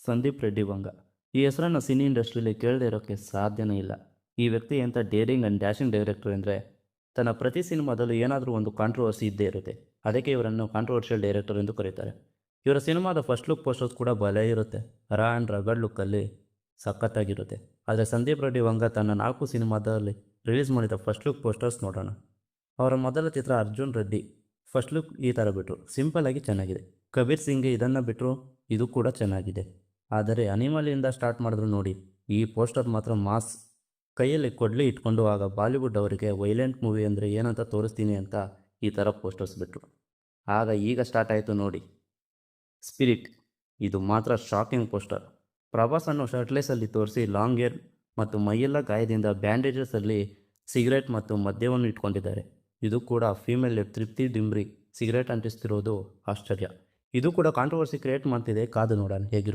ಸಂದೀಪ್ ರೆಡ್ಡಿ ವಂಗ. ಈ ಹೆಸರನ್ನು ಸಿನಿ ಇಂಡಸ್ಟ್ರಿಯಲ್ಲಿ ಕೇಳದೇ ಇರೋಕ್ಕೆ ಸಾಧ್ಯನೇ ಇಲ್ಲ. ಈ ವ್ಯಕ್ತಿ ಎಂಥ ಡೇರಿಂಗ್ ಆ್ಯಂಡ್ ಡ್ಯಾಶಿಂಗ್ ಡೈರೆಕ್ಟರ್ ಅಂದರೆ ತನ್ನ ಪ್ರತಿ ಸಿನಿಮಾದಲ್ಲೂ ಏನಾದರೂ ಒಂದು ಕಾಂಟ್ರವರ್ಸಿ ಇದ್ದೇ ಇರುತ್ತೆ. ಅದಕ್ಕೆ ಇವರನ್ನು ಕಾಂಟ್ರವರ್ಷಿಯಲ್ ಡೈರೆಕ್ಟರ್ ಎಂದು ಕರೀತಾರೆ. ಇವರ ಸಿನಿಮಾದ ಫಸ್ಟ್ ಲುಕ್ ಪೋಸ್ಟರ್ಸ್ ಕೂಡ ಭಲೇ ಇರುತ್ತೆ. ರಾ ಆ್ಯಂಡ್ ರಗಡ್ ಲುಕ್ಕಲ್ಲಿ ಸಖತ್ತಾಗಿರುತ್ತೆ. ಆದರೆ ಸಂದೀಪ್ ರೆಡ್ಡಿ ವಂಗ ತನ್ನ 4 ಸಿನಿಮಾದಲ್ಲಿ ರಿಲೀಸ್ ಮಾಡಿದ ಫಸ್ಟ್ ಲುಕ್ ಪೋಸ್ಟರ್ಸ್ ನೋಡೋಣ. ಅವರ ಮೊದಲ ಚಿತ್ರ ಅರ್ಜುನ್ ರೆಡ್ಡಿ. ಫಸ್ಟ್ ಲುಕ್ ಈ ಥರ ಬಿಟ್ಟರು, ಸಿಂಪಲ್ ಆಗಿ ಚೆನ್ನಾಗಿದೆ. ಕಬೀರ್ ಸಿಂಗ್ಗೆ ಇದನ್ನು ಬಿಟ್ಟರು, ಇದು ಕೂಡ ಚೆನ್ನಾಗಿದೆ. ಆದರೆ ಅನಿಮಲಿಂದ ಸ್ಟಾರ್ಟ್ ಮಾಡಿದ್ರು ನೋಡಿ, ಈ ಪೋಸ್ಟರ್ ಮಾತ್ರ ಮಾಸ್. ಕೈಯಲ್ಲಿ ಕೊಡ್ಲಿ ಇಟ್ಕೊಂಡು ಆಗ ಬಾಲಿವುಡ್ ಅವರಿಗೆ ವೈಲೆಂಟ್ ಮೂವಿ ಅಂದರೆ ಏನಂತ ತೋರಿಸ್ತೀನಿ ಅಂತ ಈ ಥರ ಪೋಸ್ಟರ್ಸ್ ಬಿಟ್ಟರು. ಆಗ ಈಗ ಸ್ಟಾರ್ಟ್ ಆಯಿತು ನೋಡಿ, ಸ್ಪಿರಿಟ್. ಇದು ಮಾತ್ರ ಶಾಕಿಂಗ್ ಪೋಸ್ಟರ್. ಪ್ರಭಾಸನ್ನು ಶರ್ಟ್ಲೆಸ್ಸಲ್ಲಿ ತೋರಿಸಿ ಲಾಂಗ್ ಏರ್ ಮತ್ತು ಮೈಯೆಲ್ಲ ಗಾಯದಿಂದ ಬ್ಯಾಂಡೇಜಸಲ್ಲಿ ಸಿಗರೇಟ್ ಮತ್ತು ಮದ್ಯವನ್ನು ಇಟ್ಕೊಂಡಿದ್ದಾರೆ. ಇದು ಕೂಡ ಫೀಮೇಲ್ ತೃಪ್ತಿ ಡಿಂಬ್ರಿ ಸಿಗರೇಟ್ ಅಂಟಿಸ್ತಿರೋದು ಆಶ್ಚರ್ಯ. ಇದು ಕೂಡ ಕಾಂಟ್ರವರ್ಸಿ ಕ್ರಿಯೇಟ್ ಮಾಡ್ತಿದೆ, ಕಾದು ನೋಡೋಣ ಹೇಗಿರೋ.